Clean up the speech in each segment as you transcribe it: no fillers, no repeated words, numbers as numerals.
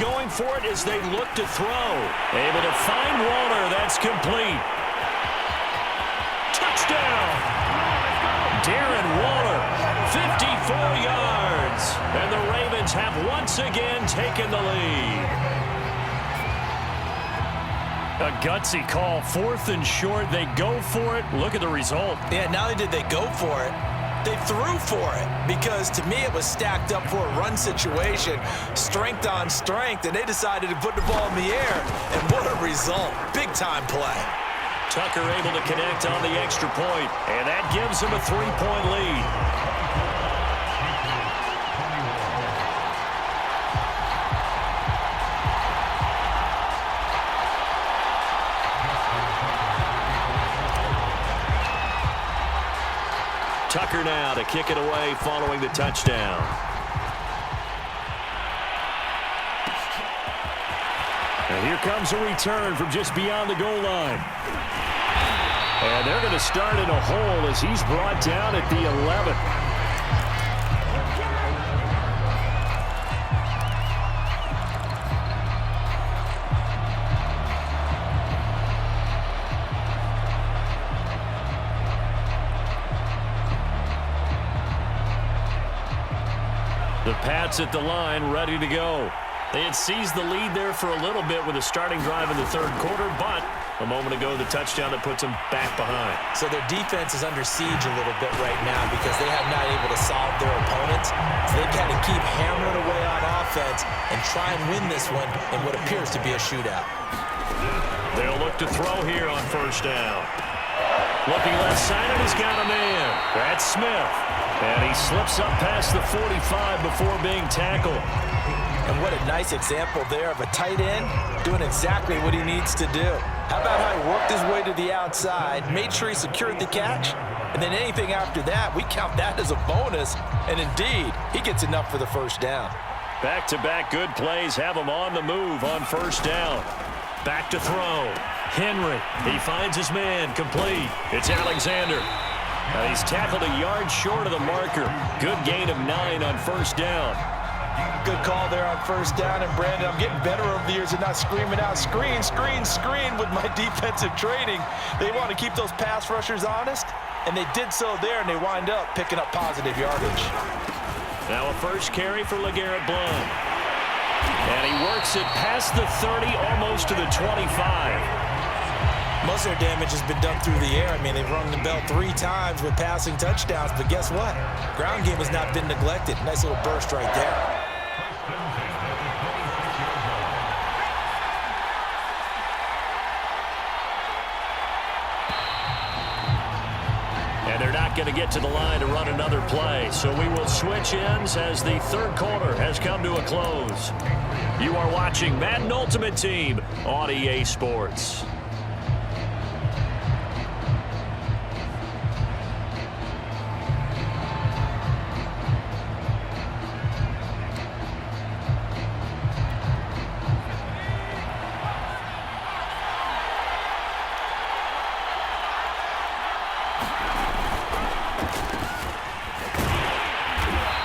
going for it as they look to throw. Able to find Waller. That's complete. Touchdown! Darren Waller, 54 yards. And the Ravens have once again taken the lead. A gutsy call, 4th and short. They go for it. Look at the result. Yeah, not only did they go for it, they threw for it, because to me it was stacked up for a run situation, strength on strength, and they decided to put the ball in the air, and what a result. Big-time play. Tucker able to connect on the extra point, and that gives him a 3-point lead. Tucker now to kick it away following the touchdown. And here comes a return from just beyond the goal line. And they're going to start in a hole as he's brought down at the 11. The Pats at the line, ready to go. They had seized the lead there for a little bit with a starting drive in the 3rd quarter, but a moment ago, the touchdown that puts them back behind. So their defense is under siege a little bit right now because they have not able to solve their opponents. So they've got to keep hammering away on offense and try and win this one in what appears to be a shootout. They'll look to throw here on 1st down. Looking left side, and he's got a man. That's Smith. And he slips up past the 45 before being tackled. And what a nice example there of a tight end doing exactly what he needs to do. How about how he worked his way to the outside, made sure he secured the catch, and then anything after that, we count that as a bonus. And indeed, he gets enough for the 1st down. Back-to-back good plays have him on the move on 1st down. Back to throw. Henry, he finds his man, complete. It's Alexander. Now he's tackled a yard short of the marker. Good gain of 9 on 1st down. Good call there on 1st down. And, Brandon, I'm getting better over the years and not screaming out, screen, screen, screen with my defensive training. They want to keep those pass rushers honest, and they did so there, and they wind up picking up positive yardage. Now a 1st carry for LeGarrette Blount. And he works it past the 30, almost to the 25. Most of their damage has been done through the air. I mean, they've rung the bell 3 times with passing touchdowns, but guess what? Ground game has not been neglected. Nice little burst right there. And they're not going to get to the line to run another play, so we will switch ends as the 3rd quarter has come to a close. You are watching Madden Ultimate Team on EA Sports.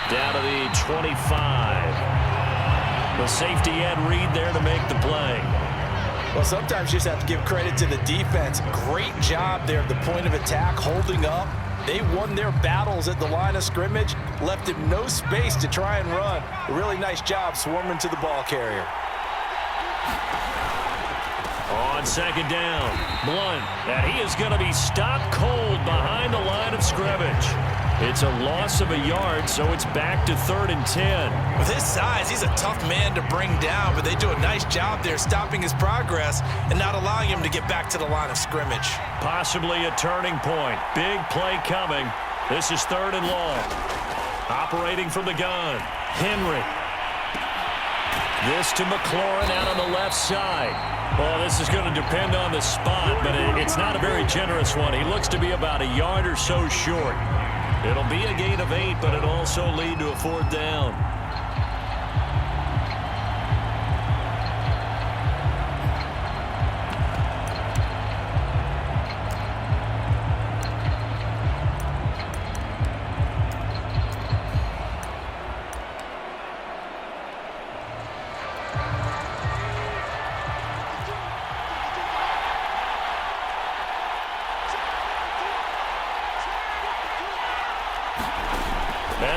Down to the 25. The safety Ed Reed there to make the play. Well, sometimes you just have to give credit to the defense. Great job there at the point of attack, holding up. They won their battles at the line of scrimmage, left him no space to try and run. A really nice job swarming to the ball carrier. On 2nd down, Blount, and he is going to be stopped cold behind the line of scrimmage. It's a loss of a yard, so it's back to 3rd and 10. With his size, he's a tough man to bring down, but they do a nice job there stopping his progress and not allowing him to get back to the line of scrimmage. Possibly a turning point. Big play coming. This is 3rd and long. Operating from the gun, Henry. This to McLaurin out on the left side. Well, this is going to depend on the spot, but it's not a very generous one. He looks to be about a yard or so short. It'll be a gain of 8, but it'll also lead to a 4th down.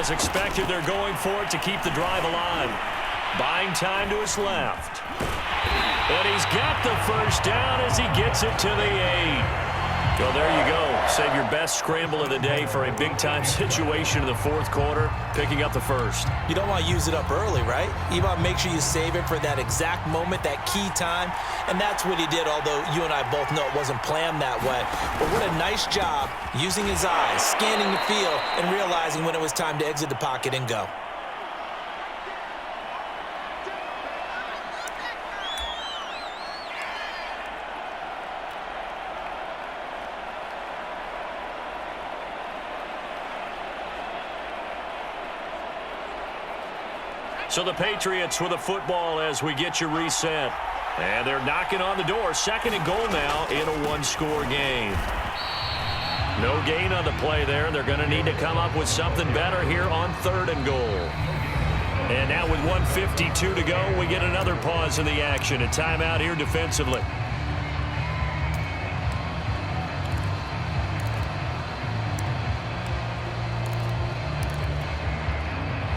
As expected, they're going for it to keep the drive alive. Buying time to his left. And he's got the first down as he gets it to the 8. Well, there you go. Save your best scramble of the day for a big-time situation in the fourth quarter, picking up the first. You don't want to use it up early, right? You want to make sure you save it for that exact moment, that key time. And that's what he did, although you and I both know it wasn't planned that way. But what a nice job using his eyes, scanning the field, and realizing when it was time to exit the pocket and go. So the Patriots with the football as we get you reset. And they're knocking on the door. 2nd and goal now in a one-score game. No gain on the play there. They're going to need to come up with something better here on 3rd and goal. And now with 1:52 to go, we get another pause in the action. A timeout here defensively.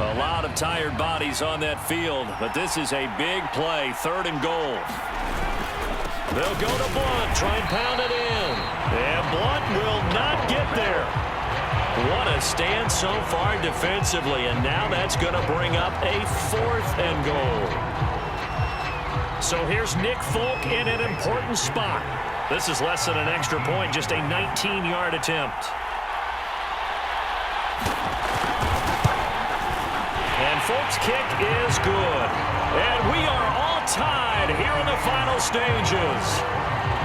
A lot of tired bodies on that field, but this is a big play. 3rd and goal. They'll go to Blunt, try and pound it in. And Blunt will not get there. What a stand so far defensively, and now that's going to bring up a 4th and goal. So here's Nick Folk in an important spot. This is less than an extra point, just a 19-yard attempt. And Folk's kick is good. And we are all tied here in the final stages.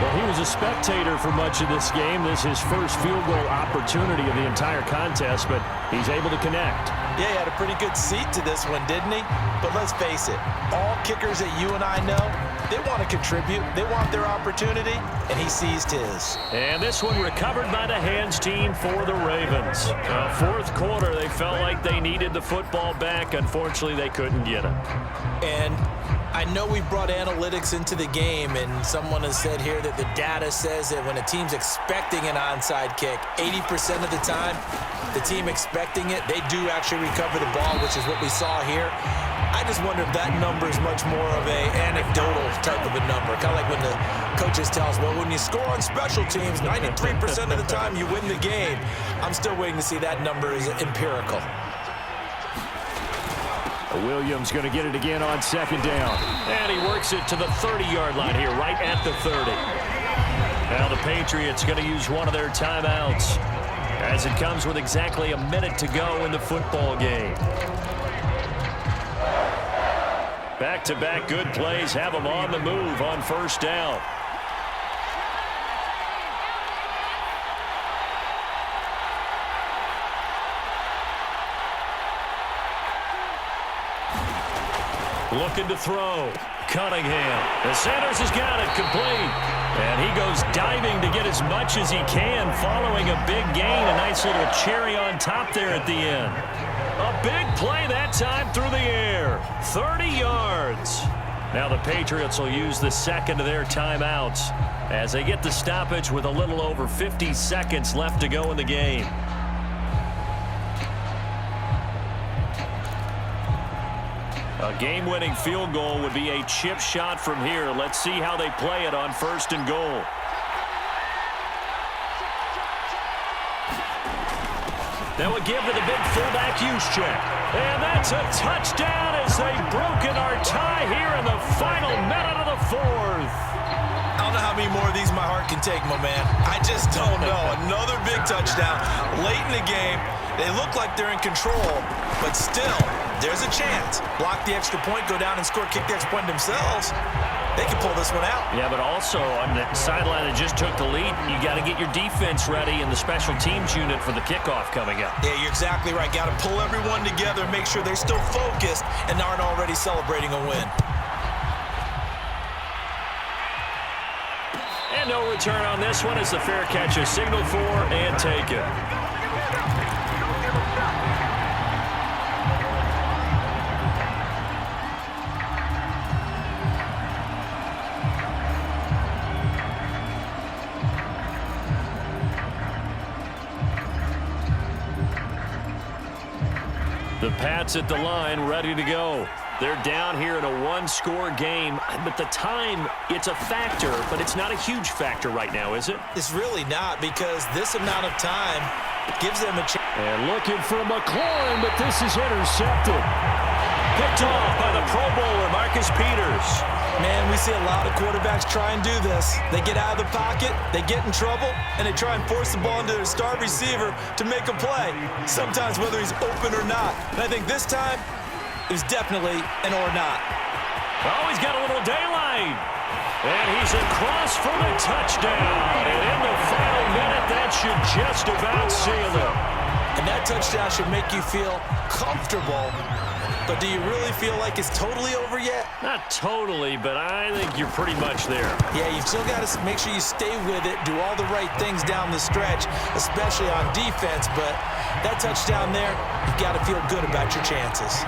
Well, he was a spectator for much of this game. This is his first field goal opportunity of the entire contest, but he's able to connect. Yeah, he had a pretty good seat to this one, didn't he? But let's face it, all kickers that you and I know, they want to contribute. They want their opportunity, and he seized his. And this one recovered by the hands team for the Ravens. Fourth quarter, they felt like they needed the football back. Unfortunately, they couldn't get it. And I know we brought analytics into the game, and someone has said here that the data says that when a team's expecting an onside kick, 80% of the time, the team expecting it, they do actually recover the ball, which is what we saw here. I just wonder if that number is much more of a anecdotal type of a number. Kind of like when the coaches tell us, well, when you score on special teams, 93% of the time you win the game. I'm still waiting to see that number is empirical. Williams going to get it again on 2nd down. And he works it to the 30-yard line here, right at the 30. Now the Patriots going to use one of their timeouts as it comes with exactly a minute to go in the football game. Back-to-back good plays have them on the move on 1st down. Looking to throw. Cunningham. The Sanders has got it complete. And he goes diving to get as much as he can following a big gain. A nice little cherry on top there at the end. A big play that time through the air. 30 yards. Now the Patriots will use the 2nd of their timeouts as they get the stoppage with a little over 50 seconds left to go in the game. A game-winning field goal would be a chip shot from here. Let's see how they play it on 1st and goal. That would give to the big fullback use check. And that's a touchdown as they've broken our tie here in the final minute of the 4th. I don't know how many more of these my heart can take, my man. I just don't know. Another big touchdown late in the game. They look like they're in control, but still, there's a chance. Block the extra point, go down and score, kick the extra point themselves. They can pull this one out. Yeah, but also on the sideline that just took the lead, you got to get your defense ready in the special teams unit for the kickoff coming up. Yeah, you're exactly right. Got to pull everyone together, make sure they're still focused and aren't already celebrating a win. And no return on this one as the fair catch is signaled for and taken. The Pats at the line, ready to go. They're down here in a one-score game, but the time, it's a factor, but it's not a huge factor right now, is it? It's really not, because this amount of time gives them a chance. And looking for McLaurin, but this is intercepted. Picked off by the Pro Bowler, Marcus Peters. Man, we see a lot of quarterbacks try and do this. They get out of the pocket, they get in trouble, and they try and force the ball into their star receiver to make a play, sometimes whether he's open or not. And I think this time, it was definitely an or not. Oh, he's got a little daylight. And he's across for the touchdown. And in the final minute, that should just about seal it. And that touchdown should make you feel comfortable. But do you really feel like it's totally over yet? Not totally, but I think you're pretty much there. Yeah, you've still got to make sure you stay with it, do all the right things down the stretch, especially on defense. But that touchdown there, you've got to feel good about your chances.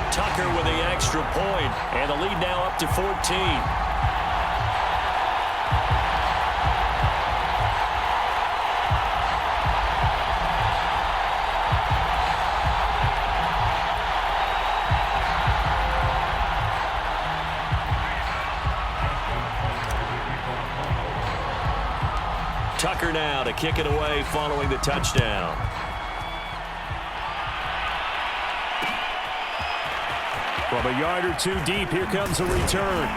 Tucker with the extra point, and the lead now up to 14. Tucker now to kick it away following the touchdown. From a yard or two deep, here comes a return.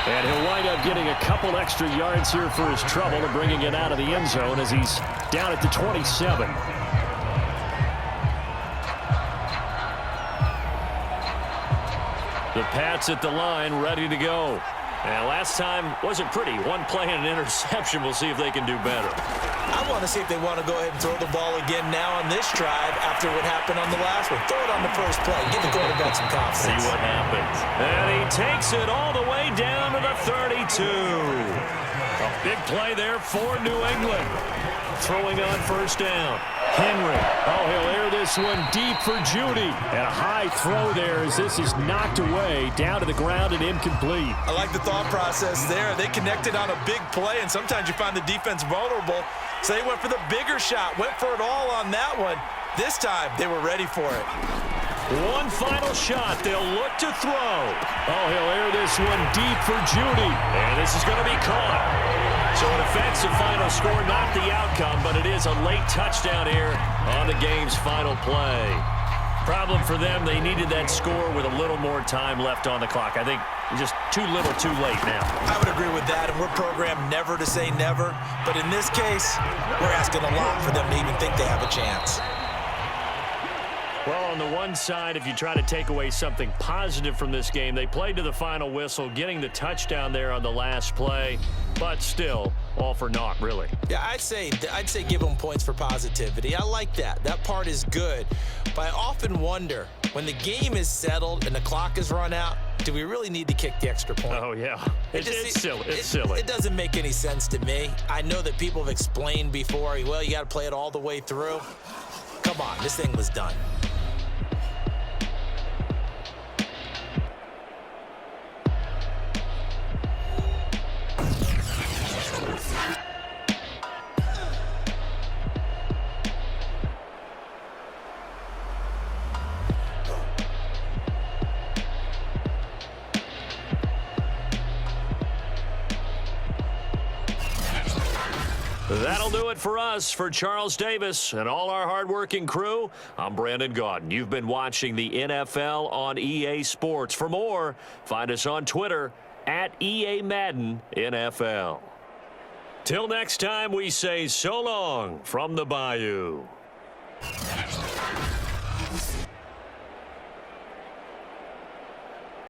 And he'll wind up getting a couple extra yards here for his trouble and bringing it out of the end zone as he's down at the 27. The Pats at the line, ready to go. And last time wasn't pretty. One play and an interception. We'll see if they can do better. I want to see if they want to go ahead and throw the ball again now on this drive after what happened on the last one. Throw it on the first play. Give the quarterback some confidence. See what happens. And he takes it all the way down to the 32. A big play there for New England. Throwing on first down. Henry. Oh, he'll air this one deep for Judy. And a high throw there as this is knocked away down to the ground and incomplete. I like the thought process there. They connected on a big play, and sometimes you find the defense vulnerable. So they went for the bigger shot, went for it all on that one. This time, they were ready for it. One final shot. They'll look to throw. Oh, he'll air this one deep for Judy. And this is going to be caught. So it affects the final score, not the outcome, but it is a late touchdown here on the game's final play. Problem for them, they needed that score with a little more time left on the clock. I think just too little too late now. I would agree with that, and we're programmed never to say never. But in this case, we're asking a lot for them to even think they have a chance. Well, on the one side, if you try to take away something positive from this game, they played to the final whistle, getting the touchdown there on the last play, but still, all for naught, really. Yeah, I'd say give them points for positivity. I like that. That part is good. But I often wonder, when the game is settled and the clock is run out, do we really need to kick the extra point? Oh, yeah. It's silly. It's silly. It doesn't make any sense to me. I know that people have explained before, well, you got to play it all the way through. Come on, this thing was done. That'll do it for us. For Charles Davis and all our hardworking crew, I'm Brandon Gaudin. You've been watching the NFL on EA Sports. For more, find us on Twitter at EA Madden NFL. Till next time, we say so long from the Bayou.